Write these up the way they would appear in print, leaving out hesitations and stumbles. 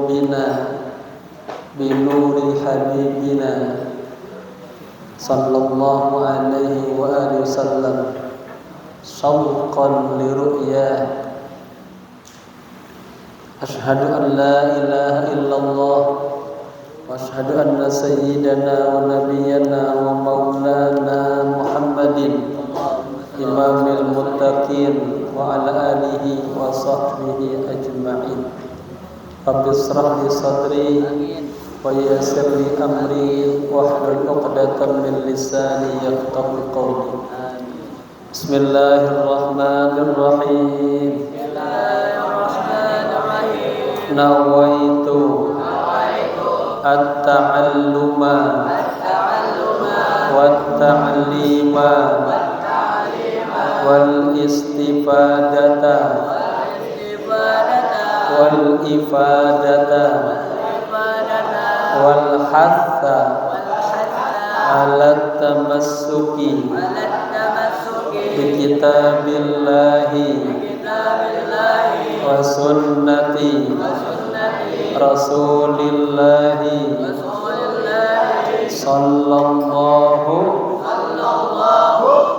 bina binuri habibina sallallahu alaihi wa alihi wasallam syauqan li ru'yah. Asyhadu an la ilaha illallah wa asyhadu anna sayyidana wa nabiyyana wa maulana Muhammadin imamil muttaqin wa ala alihi wa sahbihi ajma'in. Rabbi israh li sadri wa yassir li amri wahlul 'uqdatam min lisani yafqahu qawli. Bismillahirrahmanirrahim. Nawaitu at-ta'alluma wat-ta'lima wal istifadata wal ifadata wal hatha ala tamassuki bi kitabillahi wa sunnati rasulillahi sallallahu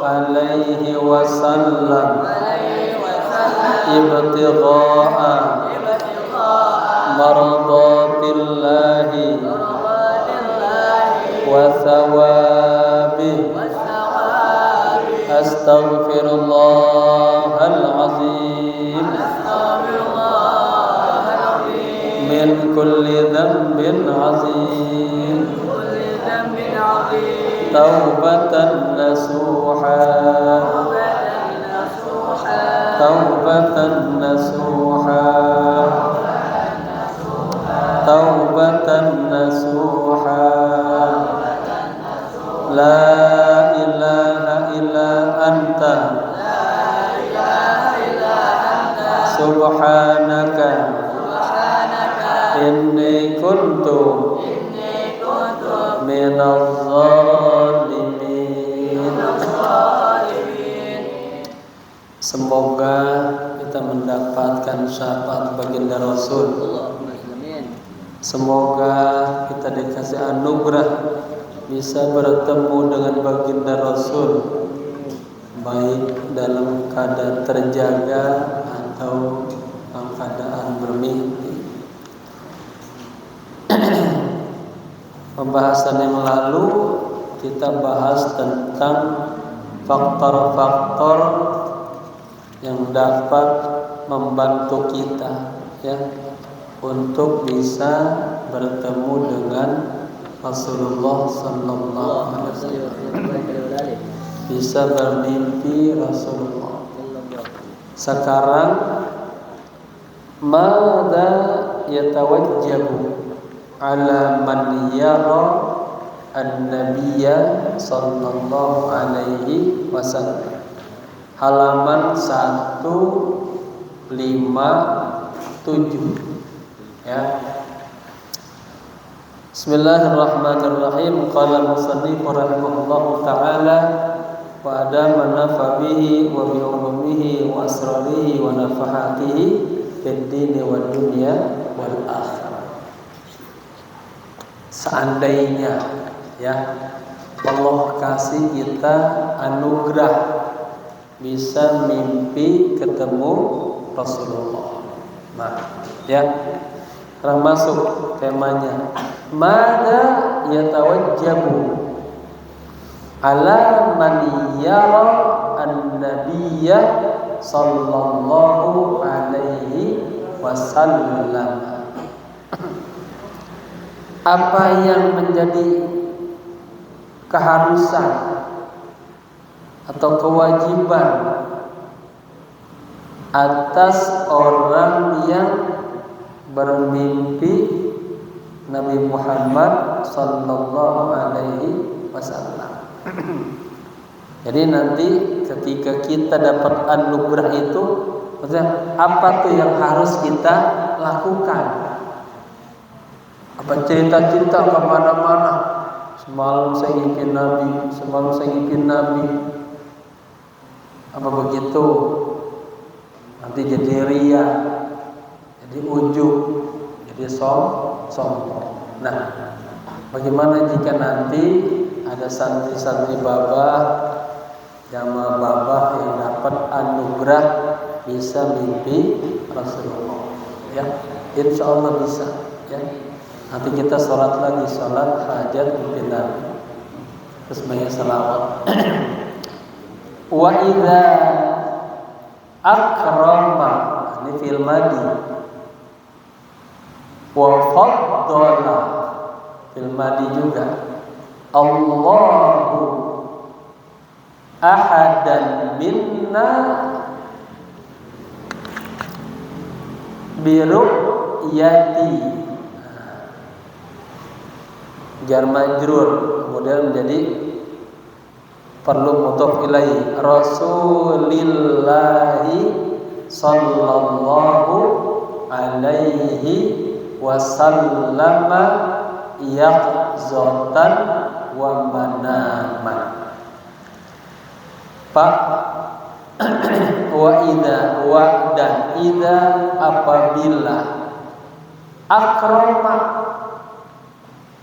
alaihi wasallam ibtigha'a mardatillahi wa thawabih. Astaghfirullahal azim min kulli dhanbin azim taubatan nasuha taubatan nasuha taubatan nasuha. La ilaha illa anta subhanaka inni kuntu minaz zalimin. Semoga kita mendapatkan syafaat baginda Rasul. Semoga kita dikasih anugerah bisa bertemu dengan baginda Rasul, baik dalam keadaan terjaga atau dalam keadaan bermimpi. Pembahasan yang lalu kita bahas tentang faktor-faktor yang dapat membantu kita untuk bisa bertemu dengan Rasulullah sallallahu alaihi wasallam, bisa bermimpi Rasulullah. Sekarang mada yatawajjabu ala man yara an-nabiyya sallallahu alaihi wasallam. Halaman 157 ya. Bismillahirrahmanirrahim. Qala musannif rahimahullahu ta'ala wa adama nafa bihi wa bi ulumihi wa asrarihi wa nafahatihi fid dini wad dunya wal akhirah. Seandainya Allah kasih kita anugerah bisa mimpi ketemu Rasulullah. Sekarang masuk temanya. Mada yatawajjabu ala man yara an-nabiyya sallallahu alaihi wasallam. Apa yang menjadi keharusan atau kewajiban atas orang yang bermimpi Nabi Muhammad sallallahu alaihi wasallam. Jadi nanti ketika kita dapat anugerah itu, maksudnya apa tuh yang harus kita lakukan? Apa cerita-cerita kemana-mana? Semalam saya ngipin Nabi, semalam saya ngipin Nabi. Apa begitu? Nanti jadi ria, jadi ujub, jadi sombong. Nah, bagaimana jika nanti ada santri-santri babah, jamaah babah yang dapat anugerah bisa mimpi Rasulullah? Ya, insya Allah bisa. Ya, nanti kita sholat lagi, sholat hajat mimpi Nabi. Terus banyak salawat. Wa idza akrama, ini fil madi. Wa faddala, fil madi juga. Allahu ahadan minna biru'yati, jar majrur kemudian menjadi perlu mudhof ilaih, Rasulillahi sallallahu alaihi wasallama yaqzatan wa manaman. Pak wa idza wa dan idza apabila akrama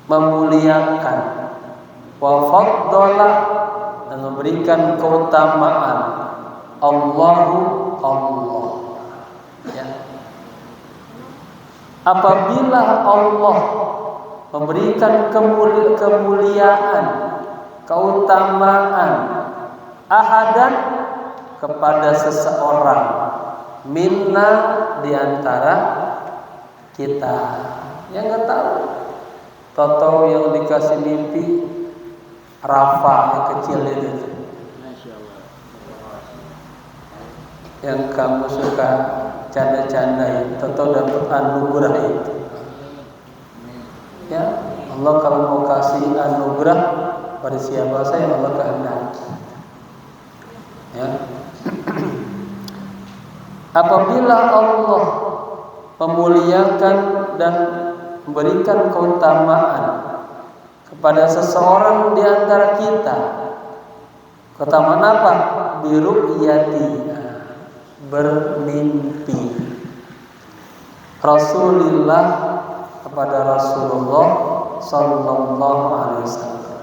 memuliakan, wa faddala dan memberikan keutamaan, Allahu Allah. Ya. Apabila Allah memberikan kemuliaan, keutamaan, ahadan kepada seseorang, minna diantara kita, yang nggak tahu, tahu yang dikasih mimpi Rafa yang kecil itu, yang kamu suka canda-candain, tahu dapat anugerah itu. Ya, Allah kalau mau kasih anugerah pada siapa saja Allah kehendaki. Ya. Apabila Allah memuliakan dan memberikan keutamaan kepada seseorang di antara kita, keutamaan apa? Biru'yati, bermimpi. Rasulullah kepada Rasulullah sallallahu alaihi wasallam.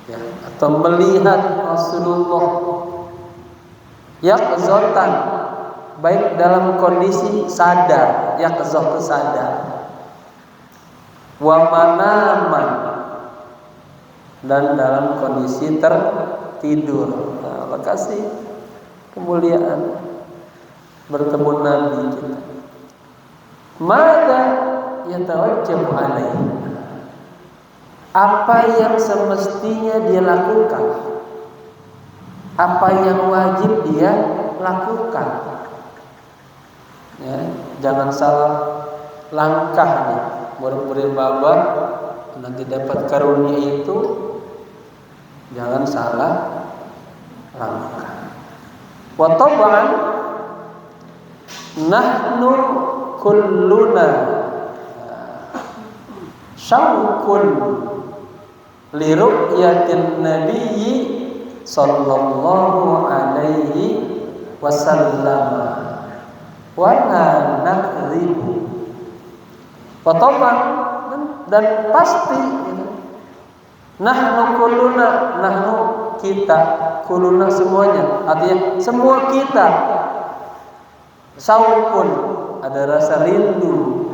Ya, atau melihat Rasulullah yaqzatan, baik dalam kondisi sadar, yaqzah itu sadar, wa manaman, dan dalam kondisi tertidur. Nah, Allah kasih kemuliaan bertemu Nabi kita. Maka yatawajjabu alaihi, apa yang semestinya dia lakukan, apa yang wajib dia lakukan. Ya, jangan salah langkahnya. Murid-murid babah nanti dapat karunia itu, jangan salah langkah. Wa tab'an nahnu kulluna syauqun li ru'yatin nabiyyi sallallahu alaihi wasallam wa la nakdzibu. Wa tab'an, dan pasti nahnu kulluna, nahnu kita, kuluna semuanya, artinya semua kita, sauqun ada rasa rindu,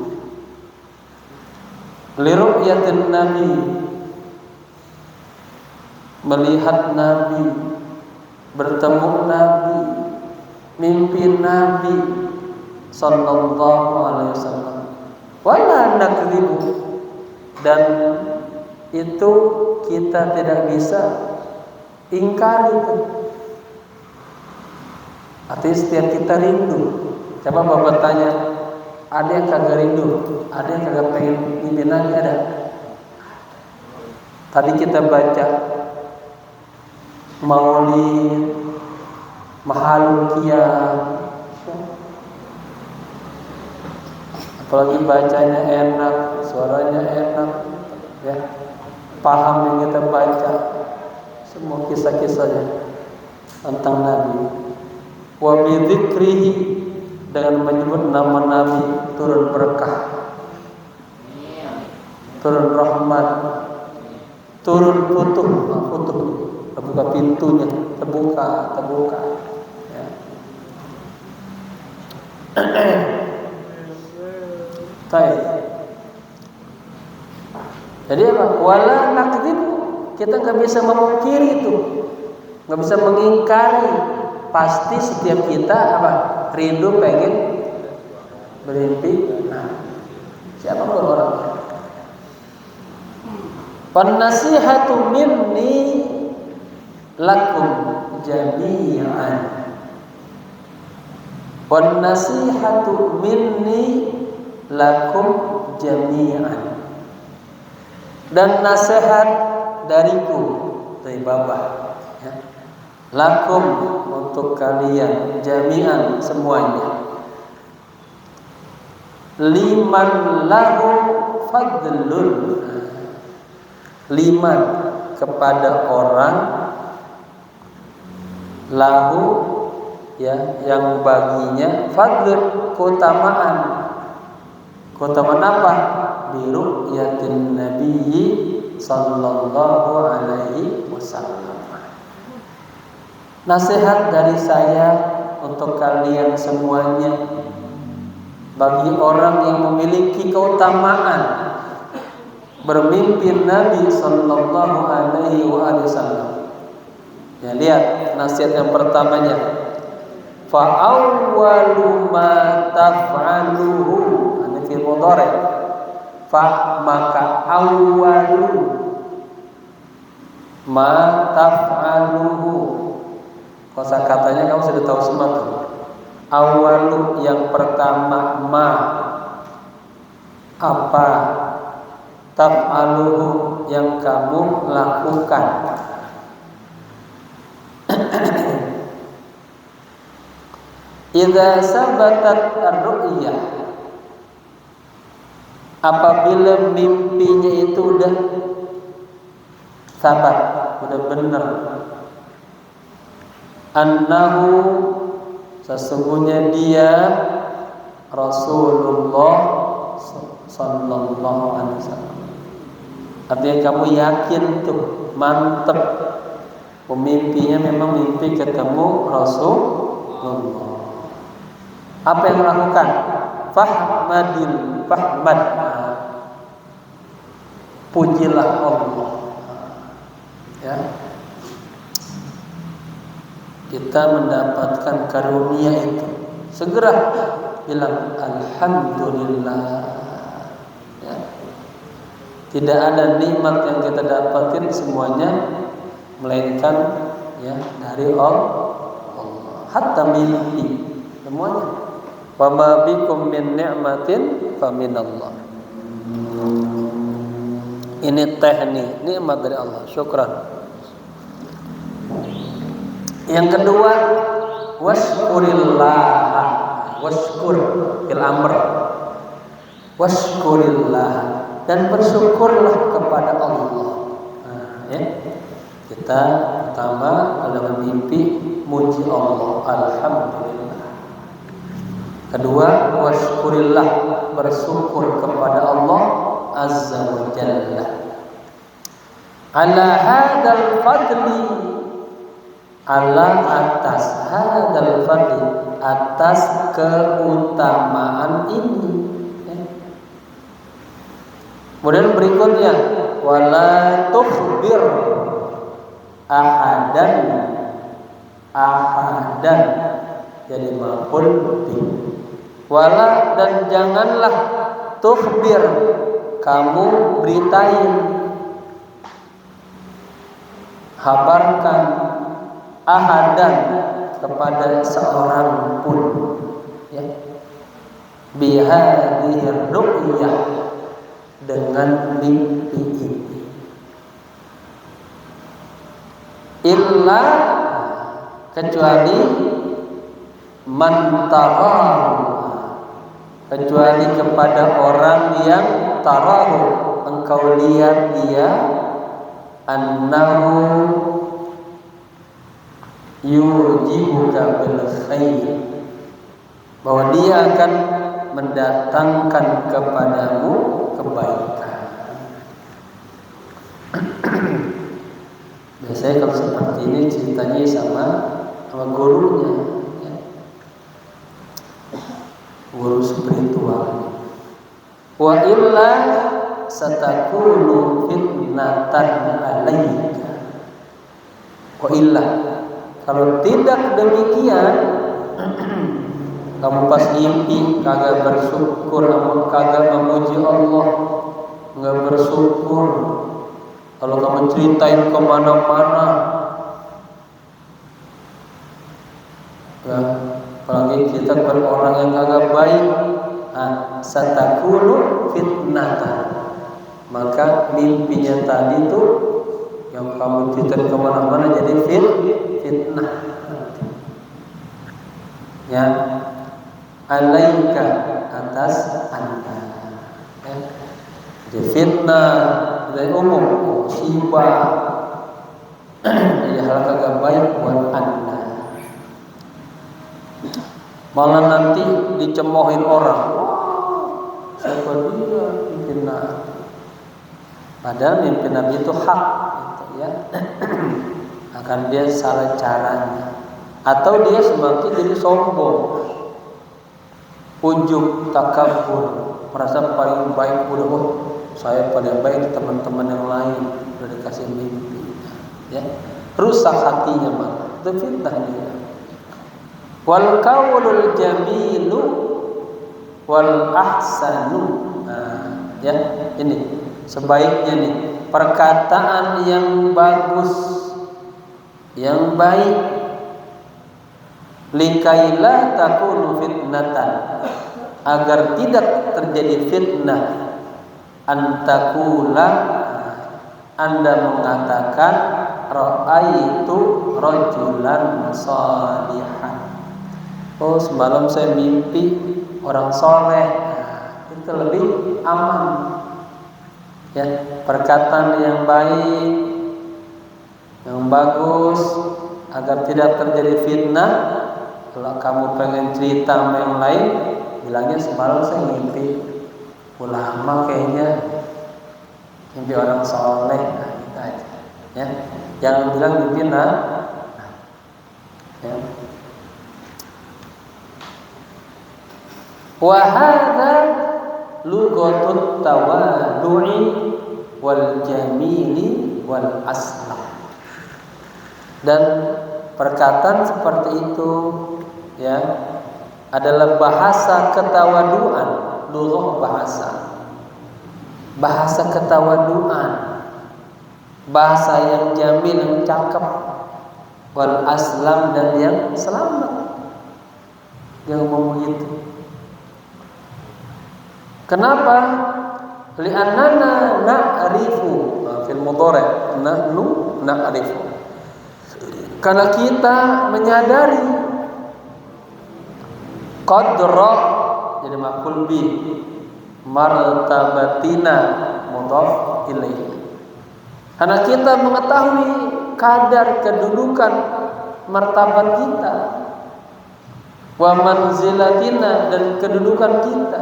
liru'yatin nabi, melihat Nabi, bertemu Nabi, mimpi Nabi sallallahu alaihi wasallam, wala nakdzibu, dan itu kita tidak bisa ingkari itu. Artinya setiap kita rindu. Coba Bapak tanya, ada yang kagak rindu? Ada yang kagak pengen mimpi Nabi? Ada. Tadi kita baca Maulid, Mahalul Qiyam, apalagi bacanya enak, suaranya enak, ya, paham yang kita baca, semua kisah-kisahnya tentang Nabi. Wa bi dzikrihi, dengan menyebut nama Nabi turun berkah. turun rahmat, turun futuh, terbuka pintunya, terbuka. Ya. Baik. Jadi apa? Wala nakdzib, kita nggak bisa memungkiri itu, nggak bisa mengingkari. Pasti setiap kita apa? Rindu pengen bermimpi. Nah, siapa pun orangnya. Wan-nasihatu minni lakum jami'an. Wan-nasihatu minni lakum jami'an. Dan nasihat dariku, dari Bapak, ya. Lakum, untuk kalian, jami'an, semuanya. Liman lahu fadlun, liman, kepada orang, lahu, ya, yang baginya, fadlun, keutamaan. Keutamaan apa? Biru'yatin nabiyyi sallallahu alaihi wasallam. Nasihat dari saya untuk kalian semuanya, bagi orang yang memiliki keutamaan bermimpi Nabi sallallahu alaihi wasallam. Ya, lihat nasihat yang pertamanya. Fa awwalu ma taf'aluhu, ini fi'il mudhari'. Fa, maka awwalu ma taf'aluhu, kosakatanya kamu sudah tahu semua tuh. Awalu, yang pertama, ma, apa, taf'aluhu, yang kamu lakukan. Idza sabatat ar-ru'yah, apabila mimpinya itu udah sabat, udah benar. Annahu, sesungguhnya dia Rasulullah sallallahu alaihi wasallam. Artinya kamu yakin tuh, mantep, pemimpinya memang mimpi ketemu Rasulullah. Apa yang melakukan? Fahmad, pujilah Allah. Ya, kita mendapatkan karunia itu, segera bilang alhamdulillah. Ya. Tidak ada nikmat yang kita dapatin semuanya melainkan, ya, dari Allah. Hatta mimpi semuanya. Wa ma bikum min ni'matin fa minallah. Ini teknik nikmat dari Allah. Syukran. Yang kedua, washkurillah. Washkur bil amr. Washkurillah, dan bersyukurlah kepada Allah. Nah, ya. Kita pertama dalam mimpi muji Allah, alhamdulillah. Kedua, washkurillah, bersyukur kepada Allah azza wa jalla. Ala hadzal fadli, ala atas hadzal fadli, atas keutamaan ini. Kemudian berikutnya, wala tukhbir ahadan, jadi maf'ul bih. Wala, dan janganlah, tukhbir, kamu beritain, habarkan, ahadan, kepada seorang pun, ya, bihadhihi ru'yah, dengan mimpi ini, illa, kecuali, man tarahu, kecuali kepada orang yang tarahu, engkau lihat dia, annahu yujibuka bil khair, bahwa dia akan mendatangkan kepadamu kebaikan. Biasanya kalau seperti ini ceritanya sama gurunya, ya. Guru spiritual. Wa illa satakunu fitnatan alaika. Wa illa, kalau tidak demikian, kamu pas mimpi kagak bersyukur, kagak memuji Allah, nggak bersyukur. Kalau kamu ceritain kemana-mana, ya, apalagi kita orang yang kagak baik, satakunu fitnatan, maka mimpinya tadi itu yang kamu ceritain kemana-mana jadi fitnah. Ya, alaika atas anda. Ya. Jadi fitnah dari umum, musibah, jadi hal kagak baik buat anda. Malah nanti dicemoohin orang. Siapa dia mimpi Nabi? Padahal mimpi Nabi itu hak, gitu, ya. Akan dia salah caranya, atau dia semakin jadi sombong, ujub, takabur, merasa paling baik. Udah, saya paling baik teman-teman yang lain, udah dikasih mimpi, ya, rusak hatinya, mah itu fitnah dia. Wal qaulul jamilu wal ahsanu, ya, ini sebaiknya nih perkataan yang bagus, yang baik, likaila takunu fitnatan, agar tidak terjadi fitnah, antakula, anda mengatakan ra'aitu rajulan shalihan, oh semalam saya mimpi orang soleh. Itu lebih aman, ya. Perkataan yang baik, yang bagus, agar tidak terjadi fitnah. Kalau kamu pengen cerita sama yang lain, bilangnya semalam saya mimpi ulama, kayaknya mimpi orang soleh, gitu aja, ya. Jangan bilang mimpi ya. Wa hadza lughatut tawaddu'i wal jamili wal aslah. Dan perkataan seperti itu, ya, adalah bahasa ketawaduan, lughah bahasa ketawaduan, bahasa yang jamil, yang cakep, wal aslam, dan yang selamat, yang ngomong itu. Kenapa? Li'annana na'rifu, fil mudhari' nahnu na'rifu, karena kita menyadari qadra, jadi maf'ul bi, martabatina mudhaf ilaih, karena kita mengetahui kadar kedudukan martabat kita, wa manzilatina, dan kedudukan kita,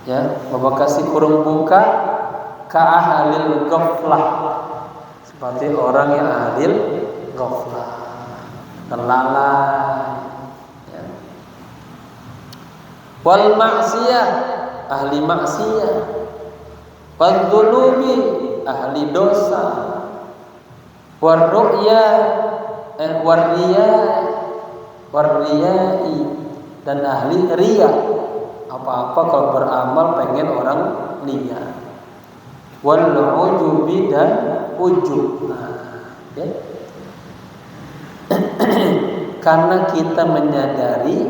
ya. Bapak kasih kurung buka, ka ahlil ghaflah, seperti orang yang ahlil ghaflah, terlalai, ya. Wal maksiyah, ahli maksiyah, wal dzulubi, ahli dosa, war ru'ya, warriyai, dan ahli riya. Apa-apa kalau beramal pengen orang lihat. Wal ujubi, dan ujub, ya. Karena kita menyadari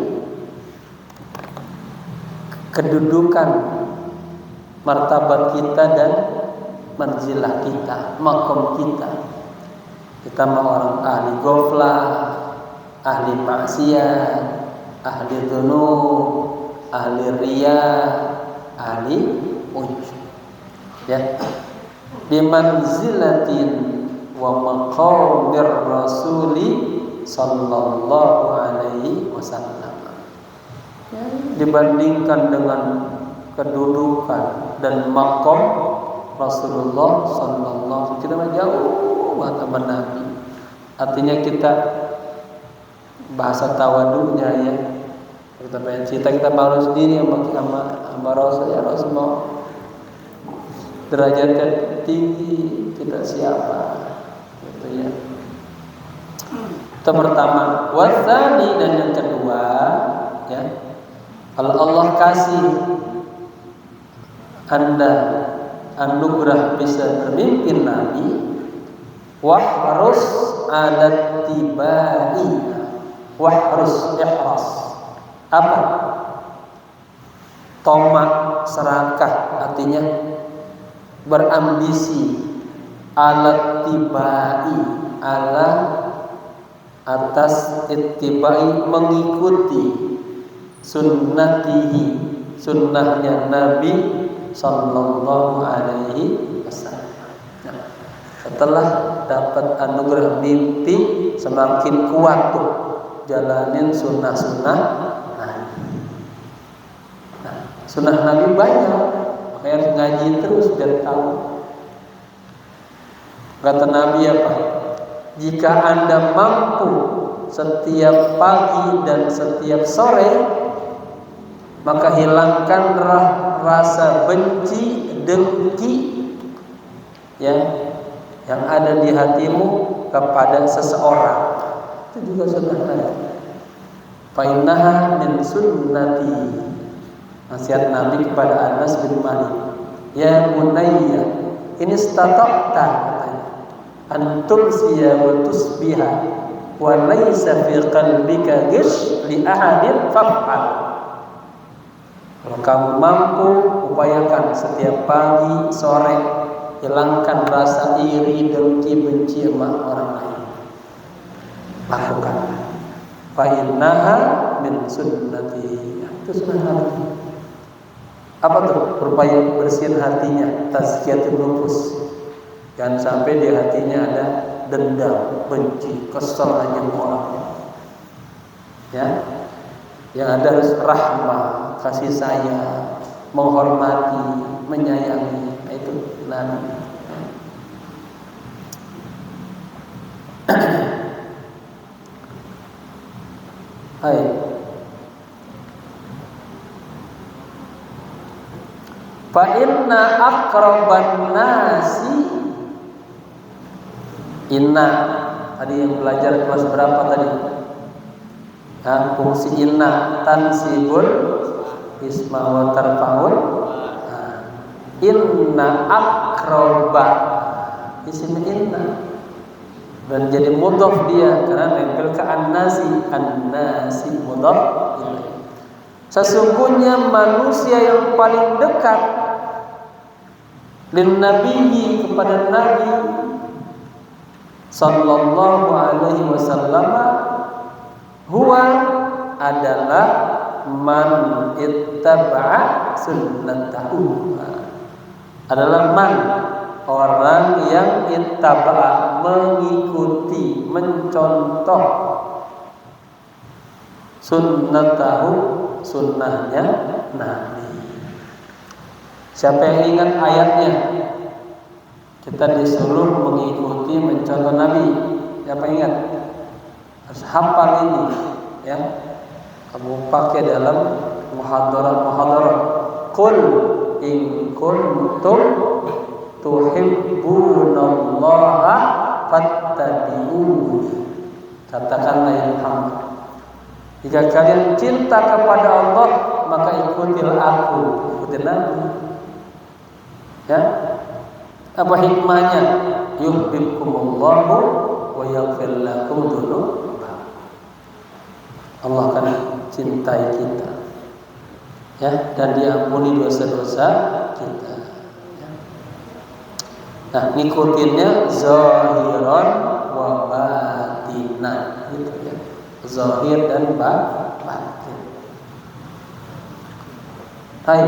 kedudukan martabat kita dan manzilah kita, makom kita. Kita mau orang ahli ghaflah, ahli maksiat, ahli dzunub, ahli riya, ahli ujub, ya. Bimanzilatin wa maqamir rasuli sallallahu alaihi wasallam, ya, dibandingkan dengan kedudukan dan maqam Rasulullah sallallahu alaihi wasallam, kita jauh banget sama Nabi. Artinya kita bahasa tawadunya ya. Kita pengen cerita, kita malu sendiri sama Rasul. Ya Rasul mau derajatnya tinggi, kita siapa? Gitu ya. Itu pertama. Wasani, dan yang kedua ya. Kalau Allah kasih Anda anugerah bisa bermimpin Nabi, harus ada tibai, harus ikhlas. Apa? Tomak, serakah, artinya berambisi, alat tibai, ala atas ittibai, mengikuti sunnatihi, sunnahnya Nabi sallallahu alaihi wasallam. Nah, setelah dapat anugerah mimpi, semakin kuat tuh jalanin sunnah-sunnah Nabi. Nah, sunnah Nabi banyak, makanya harus ngaji terus biar tahu. Kata Nabi apa? Jika Anda mampu setiap pagi dan setiap sore, maka hilangkanlah rasa benci, dengki ya, yang ada di hatimu kepada seseorang. Itu juga sunnah Nabi. Fa innaha min sunnati. Nasihat Nabi kepada Anas bin Malik. Ya bunayya, ini istata'ta, an tumsiya wa tusbiha wa laysa fi qalbika ghish li ahadin faf'al. Kalau kamu mampu, upayakan setiap pagi, sore, hilangkan rasa iri, dengki, benci sama orang lain. Lakukan. Fa innaha min sunnati. Itu sunnah Nabi. Apa tuh? Berupaya bersihin hatinya, tazkiyatun nufus. Jangan sampai di hatinya ada dendam, benci, kesel aja sama orang. Ya. Yang ada harus rahmah, kasih sayang, menghormati, menyayangi. Itu Nabi. Hai. Fa inna aqraban nasi, inna tadi yang belajar kelas berapa tadi? Nah, fungsi inna tansibul isma wa tarfa'ul. Inna aqraba, isim inna, dan jadi mudhaf dia karena nempel ke an-nasi mudhaf ilaih. Sesungguhnya manusia yang paling dekat lin nabiyyi, kepada Nabi sallallahu alaihi wasallam, huwa adalah man ittaba'a sunnatahu, adalah man, orang yang ittaba'a, mengikuti, mencontoh, sunnatahu, sunnahnya Nabi. Siapa yang ingat ayatnya? Kita disuruh mengikuti, mencontoh Nabi. Siapa ingat? Harus hafal ini ya. Kamu pakai dalam muhadharah. Qul in kuntum tuhibbunallaha fattabi'uni. Katakanlah ya Muhammad, jika kalian cinta kepada Allah, maka ikutilah aku, ikuti Nabi. Ya, apa hikmahnya? Yuhibbukumullahu wa yaghfir lakum dzunubakum. Allah akan cintai kita, ya, dan diampuni dosa-dosa kita. Ya. Nah, ngikutinnya zahiran wa batinan, gitu ya. Zahir dan batin. Hai,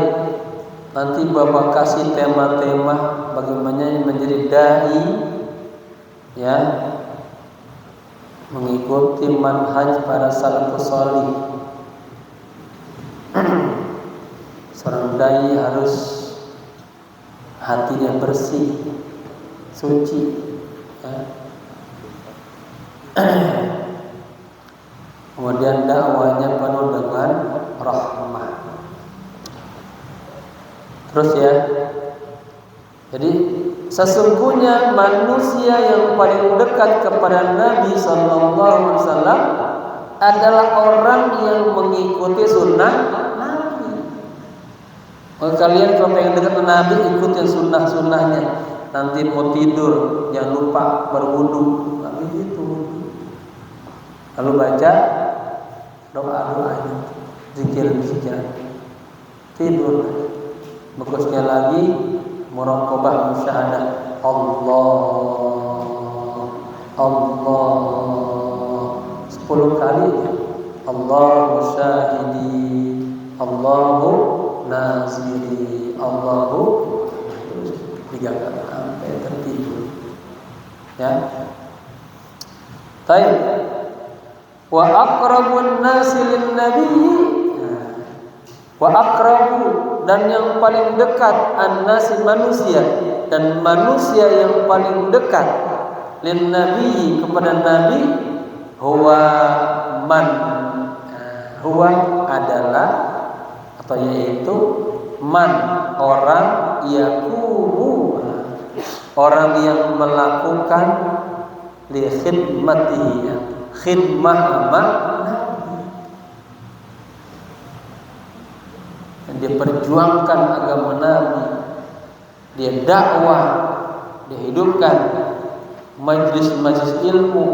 nanti Bapak kasih tema-tema bagaimana menjadi dai, ya, mengikuti manhaj para salafus salih. Seorang dai harus hatinya bersih, suci, Kemudian dakwanya penuh dengan rahmah. Terus ya, jadi sesungguhnya manusia yang paling dekat kepada Nabi Sallallahu Alaihi Wasallam adalah orang yang mengikuti sunnah Nabi. Kalian kalau pengen dekat dengan Nabi, ikutin sunnahnya. Nanti mau tidur jangan lupa berwudu, Nabi gitu. Lalu baca doa-doanya, zikir-zikir, tidur. Bagusnya lagi muraqabah musyahadah. Allah 10 kali. Allahu syahidi, Allahu naziri, Allahu 3 kali sampai tertidur. Ya. Baik. Wa aqrabun nasi lin nabi, wa aqrabu, dan yang paling dekat an-nasi manusia, dan manusia yang paling dekat lin nabi kepada nabi, huwa man, huwa adalah atau yaitu man, orang yaqumu, orang yang melakukan li khidmatihi, khidmah sama Nabi. Dia perjuangkan agama Nabi, dia dakwah, dia hidupkan majlis-majlis ilmu,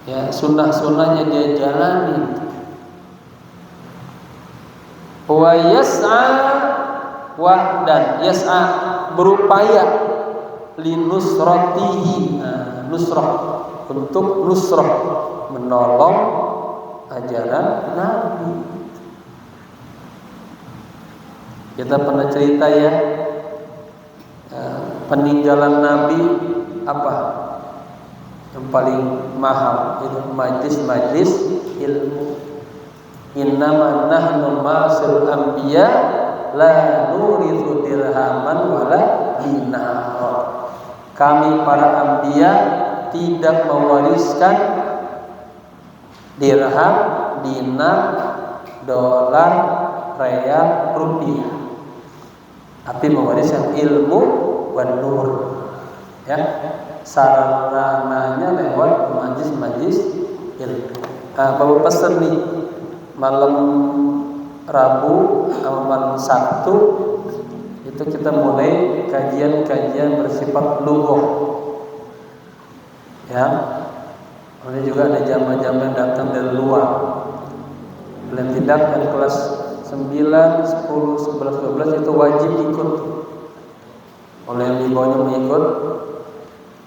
ya sunnah-sunnahnya dia jalani. Wa yas'a, wa dan yas'a berupaya linusratihi, nusrah, untuk nusrah, menolong ajaran Nabi. Kita pernah cerita ya, peninggalan Nabi apa yang paling mahal? Itu majlis-majlis ilmu. Innama nahnu ma'asirul anbiya la nurithu dirhaman wala dinar. Kami para anbiya tidak mewariskan dirham, dinar, dolar, real, rupiah, tapi mewariskan ilmu wan nur. Ya, sarananya lewat majlis-majlis ilmu. Bapak pesan nih malam Rabu sama malam Sabtu itu kita mulai kajian-kajian bersifat lughah. Ya, kemudian juga ada jamaah-jamaah yang datang dari luar. Paling tidak yang kelas 9, 10, 11, 12 itu wajib ikut. Oleh yang di bawahnya mengikut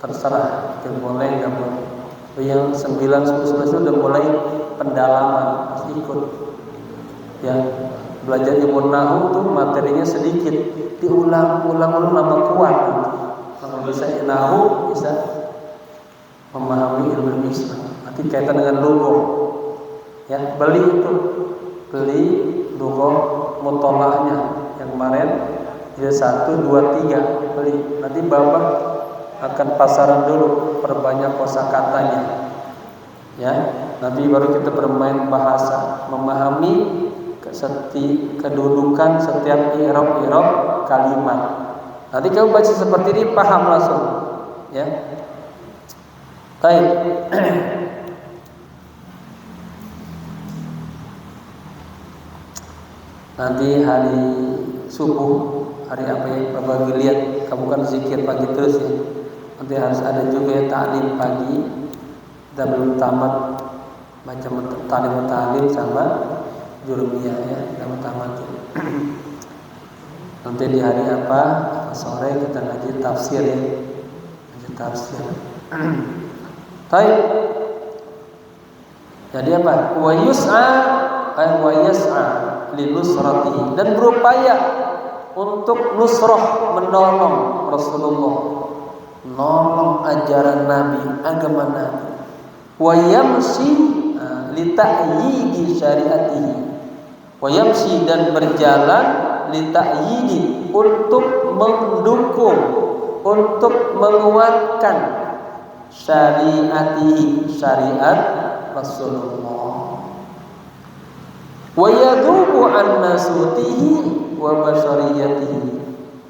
terserah, itu boleh nggak boleh. Yang 9, 10, 11 itu udah mulai pendalaman, harus ikut. Ya, belajar ilmu nahwu tuh materinya sedikit, diulang-ulang nama kuat. Kalau bisa nahwu bisa memahami ilmu Islam. Nanti kaitan dengan lughah. Ya, beli lughah mutolahnya yang kemarin dia 1, 2, 3 beli. Nanti Bapak akan pasaran dulu, perbanyak kosakatanya. Ya, nanti baru kita bermain bahasa, memahami kedudukan setiap i'rab kalimat. Nanti kamu baca seperti ini paham langsung. Ya. Baik. Nanti hari subuh, hari apa ya Bapak lihat, kamu kan zikir pagi terus ya. Nanti harus ada juga ya ta'lim pagi. Kita belum tamat baca ta'lim sama jurumiyah ya, kita tamat. Nanti di hari apa? Sore kita ngaji tafsir ya. Ngaji tafsir. Baik. Jadi apa? Wa yus'a wa yas'a linusratihi, dan berupaya untuk nusrah, menolong Rasulullah, menolong ajaran Nabi, agama Nabi. Wa yamsi li ta'yidi syariatihi. Wa yamsi, dan berjalan li ta'yidi, untuk mendukung untuk menguatkan syariat Rasulullah. Wa yadubu an nasutihi wa bashariyatihi.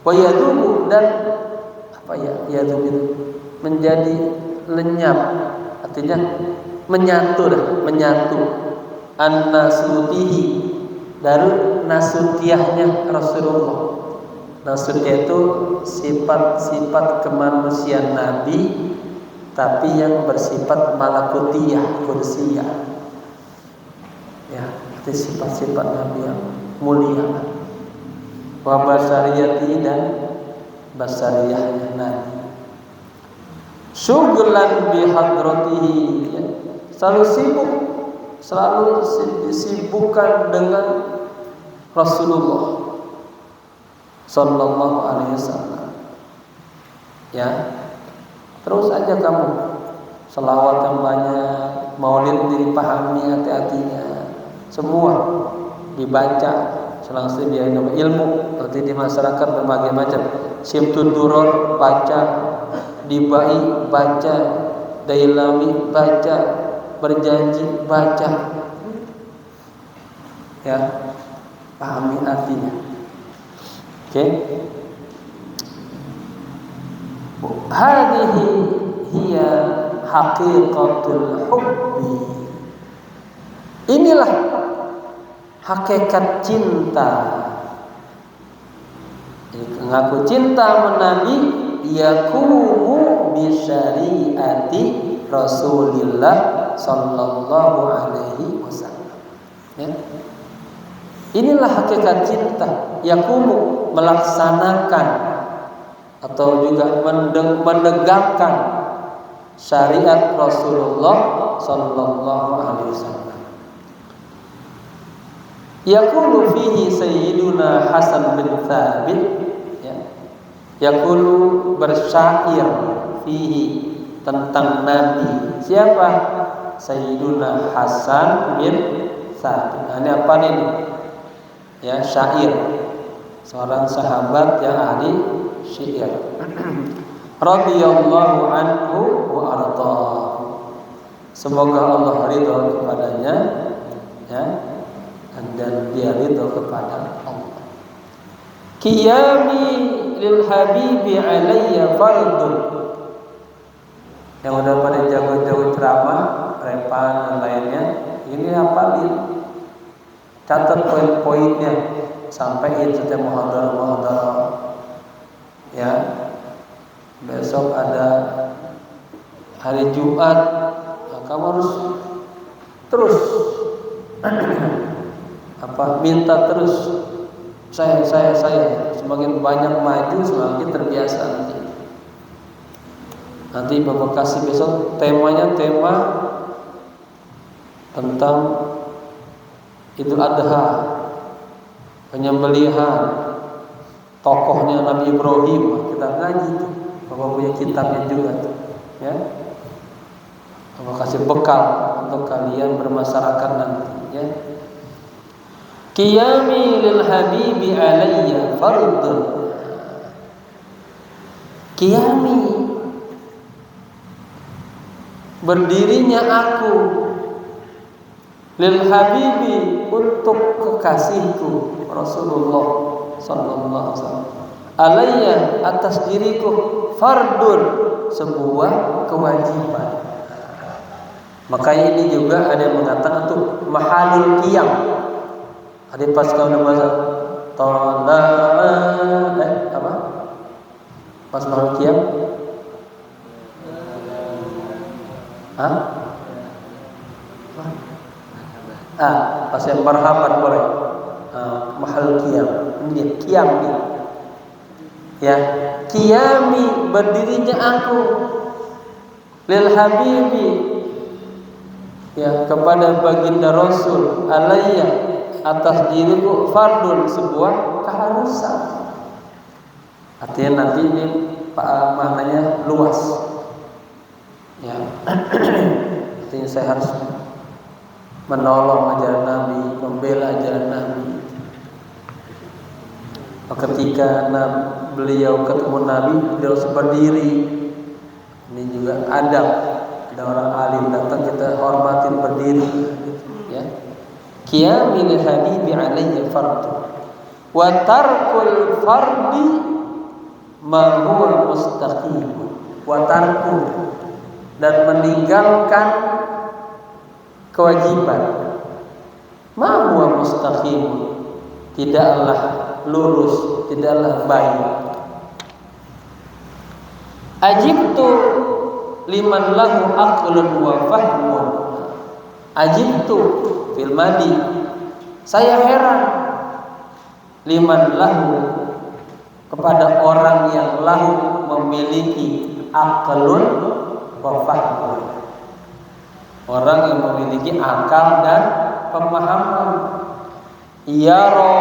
Wa yadubu, dan apa ya? Yadubu itu menjadi lenyap, artinya menyatu an nasutihi, dari nasutiahnya Rasulullah. Nasutiah itu sifat-sifat kemanusiaan Nabi, tapi yang bersifat malakutiyah, kursiyah. Ya, itu sifat-sifat Nabi yang mulia. Wa basariyati, dan basariyahnya Nabi. Syughlan bi hadratihi, ya. Selalu disibukkan dengan Rasulullah sallallahu alaihi wasallam. Ya. Terus aja kamu selawat yang banyak, maulid dipahami hati-hatinya, semua dibaca, selangsung dia ilmu. Nanti di masyarakat berbagai macam. Syimtud Duror baca, Dibai baca, Dailami baca, Berjanji baca. Ya, pahami artinya. Oke. Hadhihi hiya haqiqatul hubbi. Inilah hakikat cinta. Mengaku cinta Nabi, yakumu bi syariati Rasulillah sallallahu alaihi wasallam. Ya. Inilah hakikat cinta, yakumu, melaksanakan atau juga menegakkan syariat Rasulullah sallallahu alaihi wasallam. Yaqulu fihi sayyiduna Hasan bin Thabit, ya. Yaqulu bersyair fihi, tentang Nabi. Siapa? Sayyiduna Hasan bin Thabit. Nah, ini apa ini? Ya, syair. Seorang sahabat yang ahli syair. Radhiyallahu anhu wa ardhahu. Semoga Allah ridha kepadanya, ya, dan dia ridha kepada Allah. Qiyami lil habibi alayya fardun. Yang udah pada jago-jago ceramah, repan dan lainnya, ini hafalin, catat poin-poinnya sampai itu teh muhadharah. Ya, besok ada hari Jumat, nah, kamu harus terus minta terus, saya semakin banyak maju semakin terbiasa nanti Bapak kasih besok tema tentang Idul Adha, penyembelihan, tokohnya Nabi Ibrahim. Kita ngaji tuh, Bapak punya kitabnya juga tuh, ya. Bapak kasih bekal untuk kalian bermasyarakat nanti, ya. Qiyami lil habibi alayya fardun. Qiyami, berdirinya aku, lil habibi, untuk kekasihku Rasulullah sallallahu alaihi wasallam, alayya, atas diriku, fardun, sebuah kewajiban. Maka ini juga ada yang mengatakan tuh mahalul qiyam. Ada pas kau bahasa apa? Pas mahalul qiyam? Pas yang marhaban boleh. Mahal qiyam. Ini dia qiyam dia. Ya, qiyami, berdirinya aku, lil habibi, ya, kepada baginda Rasul, alayya, atas diriku, fardun, sebuah keharusan. Artinya nanti ini maknanya luas. Ya, artinya saya harus menolong ajaran Nabi, membela ajaran Nabi. Ketika beliau ketemu Nabi, beliau berdiri. Ini juga adab. Ada orang alim datang, kita hormatin berdiri, ya. Qiyamil habibi alayya fardu wa tarkul fardi ma huwa mustaqim. Wa tarku, dan meninggalkan kewajiban ma huwa mustaqim, tidaklah lurus, tidaklah baik. Ajibtu liman lahu aqlun wa fahmun. Ajibtu fil madi, saya heran, liman lahu, kepada orang yang lahu, memiliki aqlun wa fahmun, orang yang memiliki akal dan pemahaman. Yara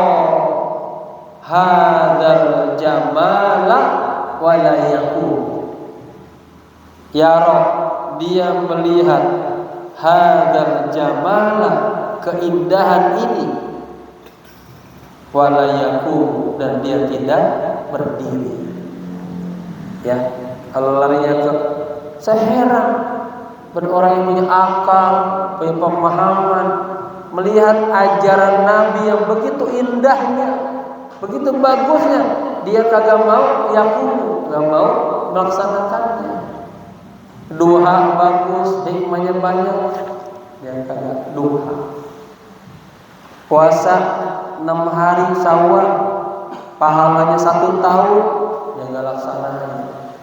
hadzal jamala wa la yaqum. Yara, dia melihat hadzal jamala, keindahan ini, wa la yaqum, dan dia tidak berdiri. Ya, kalau larinya ke, saya heran pada orang yang punya akal, punya pemahaman, melihat ajaran Nabi yang begitu indahnya, begitu bagusnya, dia kagak mau yakum, kagak mau melaksanakannya. Duha bagus, hikmahnya banyak, dia kagak duha. Puasa 6 hari Syawal, pahalanya 1 tahun, dia nggak laksanakan.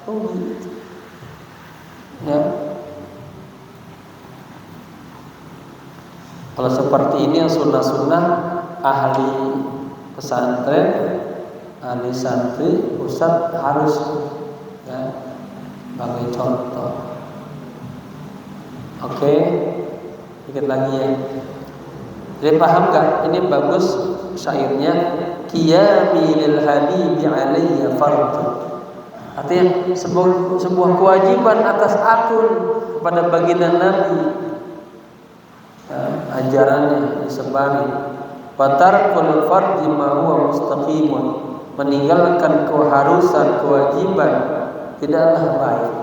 Oh gitu. Ya. Kalau seperti ini yang sunnah-sunnah, ahli pesantren, ahli santri, ustadz harus, ya, sebagai contoh. Oke, dikit lagi ya. Jadi paham gak? Ini bagus syairnya. Qiyami lil habibi alayya fardhu. Artinya sebuah kewajiban atas aku kepada baginda Nabi. Ajarannya disebari. Fatarkul fardhi ma huwa mustaqimun, meninggalkan keharusan, kewajiban tidaklah baik.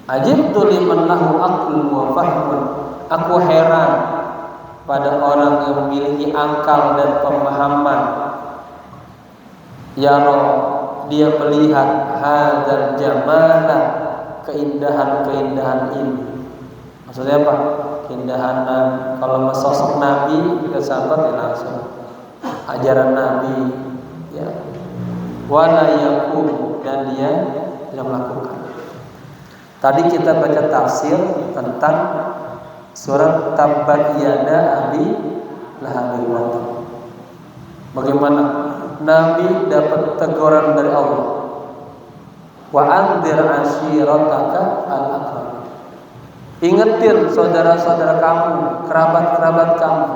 Ajibtu liman lahu aqlun wa fahmun, aku heran pada orang yang memiliki akal dan pemahaman. Yara, dia melihat hadzal jamala, keindahan-keindahan ini. Maksudnya apa? Keindahan kalau sosok Nabi, kita sahabat ya langsung ajaran Nabi, ya. Wala yaqum, dan dia tidak melakukan. Tadi kita baca tafsir tentang surat Tabbat Yada Abi Lahab wa Tab. Bagaimana Nabi dapat teguran dari Allah. Wa anzir ashirataka al-aqrab. Ingetin saudara-saudara kamu, kerabat-kerabat kamu.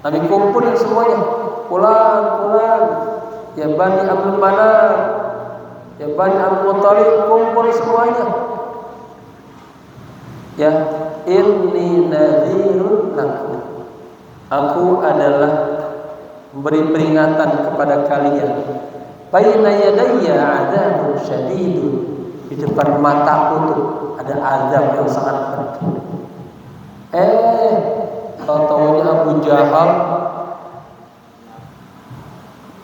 Nabi kumpulin semuanya. Pulang, ya Bani Abdul Manaf, ya Bani Abdul Muthalib, kumpul semuanya. Ya, inni nadhirun lakum, aku adalah memberi peringatan kepada kalian. Baina yadayya adzabun syadidun, di depan mataku tuh ada azab yang sangat pedih. Tahu-tahunya Abu Jahal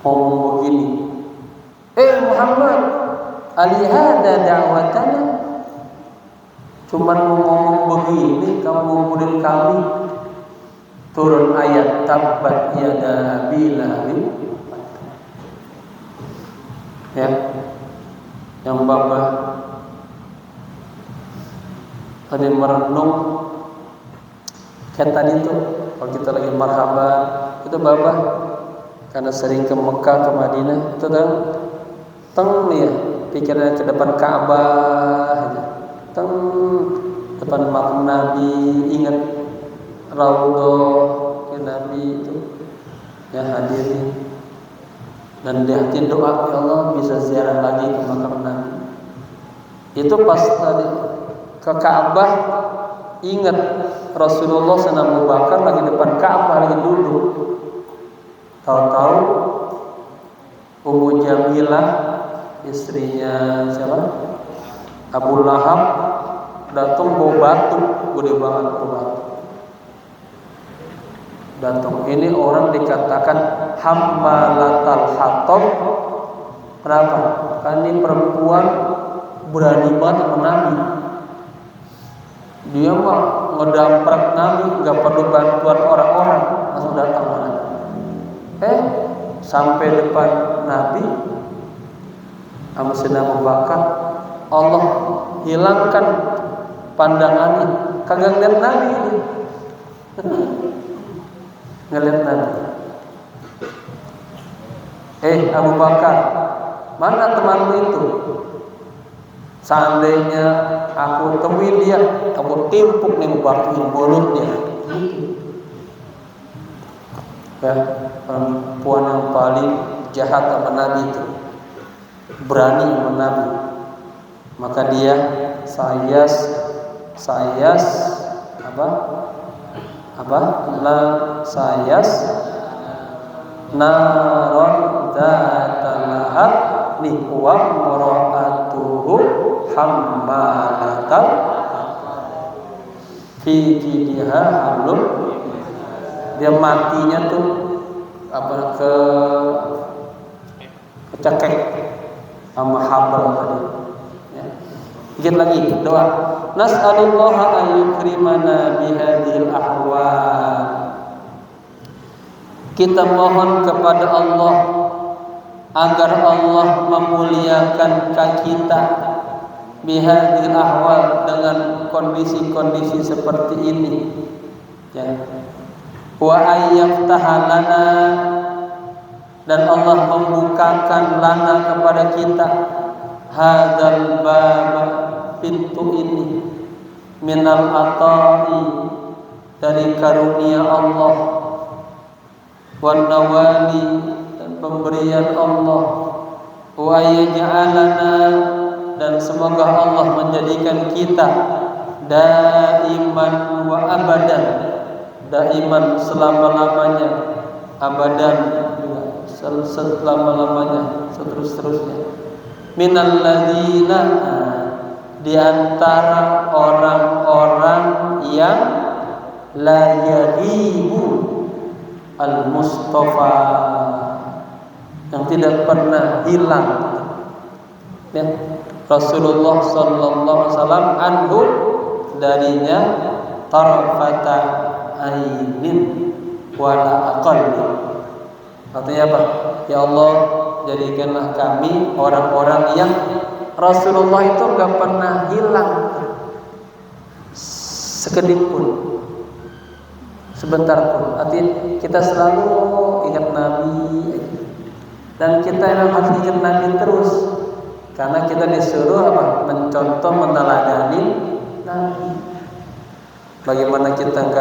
ngomong begini, Muhammad, alihada da'watana, cuman ngomong begini kamu ngumpulin kami. Turun ayat Tabbat Yada Abi Lahab, ya, yang Bapak tadi merenung kayak tadi tuh, kalau kita lagi marhaban itu Bapak karena sering ke Mekah, ke Madinah, itu teng ya, pikirannya ke depan Ka'bah, teng depan makam Nabi, ingat Raudhah Nabi itu, ya hadirin, dan di hati doa, ya Allah bisa ziarah lagi ke makam Nabi. Itu pas tadi ke Ka'bah, ingat Rasulullah SAW Bakar lagi depan Ka'bah, lagi duduk. Tahu-tahu Ummu Jamilah istrinya siapa? Abu Lahab datang bawa batu, gede banget bawa batu. Datang ini orang dikatakan hammalatal hatab. Kenapa? Karena ini perempuan berani banget sama Nabi. Dia mah ngedamprak Nabi, nggak perlu bantuan orang-orang, langsung datang ke Nabi. Sampai depan Nabi, sama Sayyidina Abu Bakar, Allah hilangkan pandangannya, kagak ngeliat Nabi ini. Ngeliat Nabi. Abu Bakar, mana temanmu itu? Seandainya aku temuin dia, aku timpuk nih batuin mulutnya. Ya, perempuan yang paling jahat sama Nabi itu, berani sama Nabi. Maka dia sayas naron datalahab wa mar'atuhu hammalatal fi jidha hablum. Dia matinya tuh kecekek sama habal tadi. Ya. Dikit lagi doa. Nas'alullaha an yukrimana bihadhil ahwal. Kita mohon kepada Allah agar Allah memuliakan kita bihadhil ahwal, dengan kondisi-kondisi seperti ini. Ya. Wa ayyaftaha lana, dan Allah membukakan lana kepada kita hadzal bab, pintu ini, minal ata'i, dari karunia Allah, wan nawali, dan pemberian Allah, wa yaj'alana, dan semoga Allah menjadikan kita daiman wa abadan, daiman selama-lamanya, abadan selama-lamanya, seterus-terusnya, minal ladzina, di antara orang-orang yang la yaghibu al-mustafa, yang tidak pernah hilang, ya, Rasulullah sallallahu alaihi wasallam anhu, darinya, tarfata ainin wala aqalli. Artinya apa? Ya Allah, jadikanlah kami orang-orang yang Rasulullah itu gak pernah hilang sekedip pun, sebentar pun. Artinya kita selalu ingat Nabi, dan kita yang harus ingat Nabi terus, karena kita disuruh apa? Mencontoh, meneladani Nabi. Bagaimana kita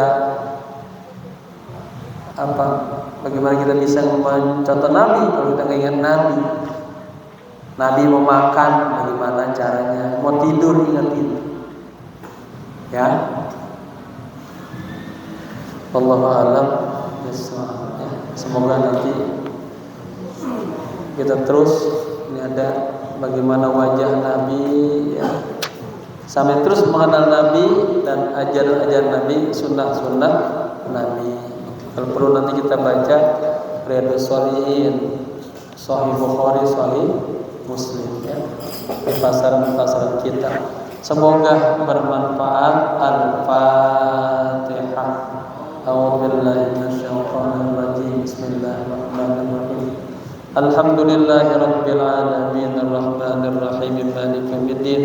bagaimana kita bisa mencontoh Nabi kalau kita nggak ingat Nabi? Nabi mau makan, bagaimana caranya? Mau tidur, ingatin. Ya. Wallahu a'lam bishawab. Ya. Semoga nanti kita terus ini ada bagaimana wajah Nabi, ya, sampai terus mengenal Nabi dan ajaran-ajaran Nabi, sunnah-sunnah Nabi. Kalau perlu nanti kita baca Riyadhus Shalihin, Sahih Bukhari, Sahih Muslim, ya, di pasaran kita. Semoga bermanfaat. Al-Fatihah. A'udzubillahi minasyaitonir rajim. Bismillahirrahmanirrahim. Alhamdulillahirabbil alamin, arrahmanir rahim, maliki yaumiddin.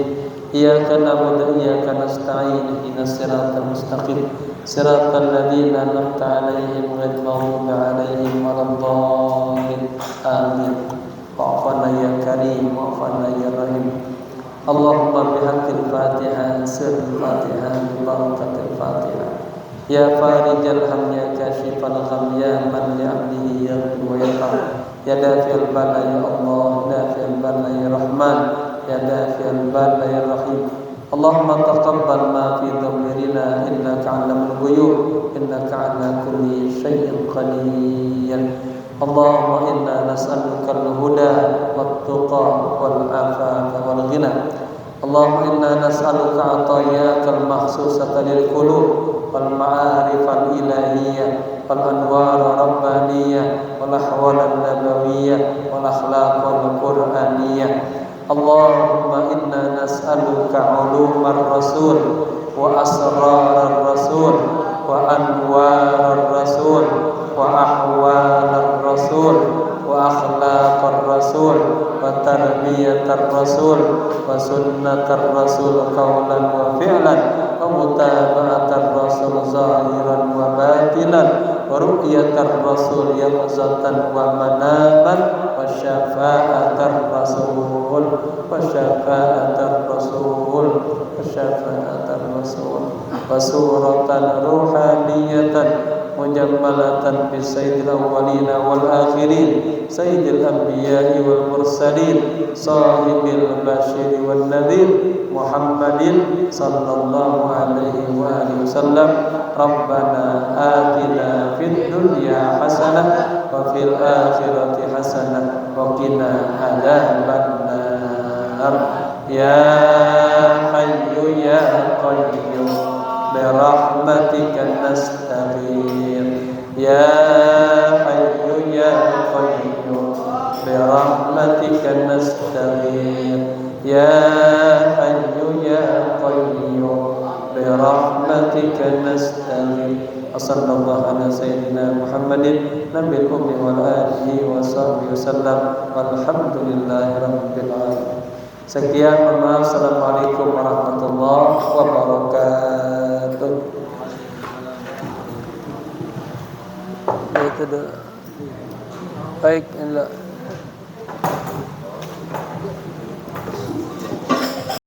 Iyyaka na'budu wa iyyaka nasta'in. Ihdinas siratal mustaqim. Siratal ladzina an'amta 'alaihim ghairil maghdubi 'alaihim waladdallin. Amin. Wa'afana ya karim, wa'afana ya rahim. Allahumma bihaqqil Fatihah, sirril Fatihah, bi barakatil Fatihah. Ya farijal ham, ya kashifal gham, ya man li 'abdihi yaghfir wa yarham. Ya dafi'al bala ya Allah, dafi'al bala ya Rahman, ya dafi'al bala ya Rahim. Allahumma taqabbal ma fi dhamirina, innaka 'alamul ghuyub, innaka 'ala kulli syai'in qadir. Allahumma inna nas'aluka al-huda Allahumma inna nas'aluka ataiyakal makhsusata lil qulub wal ma'arifal ilahiyyah wal anwar rabbaniyah wal ahwal nabawiyah wal akhlaqal qur'aniyah. Allahumma inna nas'aluka ulumar rasul wa asrarar rasul wa anwarar rasul wa ahwalar rasul wa akhlaqar rasul wa tarbiyatar rasul wa sunnatar rasul qawlan wa fi'lan wa mutaba'atar rasul zahiran wa batinan wa ru'yatar rasul yaqzatan wa manaman wa syafa'atar rasul wa syafa'atar rasul wa syafa'atar rasul wa suratan ruhaniyatan mujammalatan bi sayyidil awwalina wal akhirin sayyidil anbiya'i wal mursalin sahibil bashiri wan nadhir Muhammadin sallallahu alaihi wa alihi wasallam. Rabbana atina fid dunya hasanah wa fil akhirati hasanah wa qina adzabannar. Ya hayyu ya qayyum bi rahmatika nastaghith. Ya hayyu ya qayyum bi rahmatika nastaghith. Ya hayyu ya qayyum bi rahmatika nastaghith. Sallallahu ala sayyidina Muhammadin nabiyil ummi wal alihi wa sahbihi wasallam walhamdulillahi rabbil alamin. Sekian, mohon maaf. Assalamualaikum warahmatullahi wabarakatuh. Itu baik,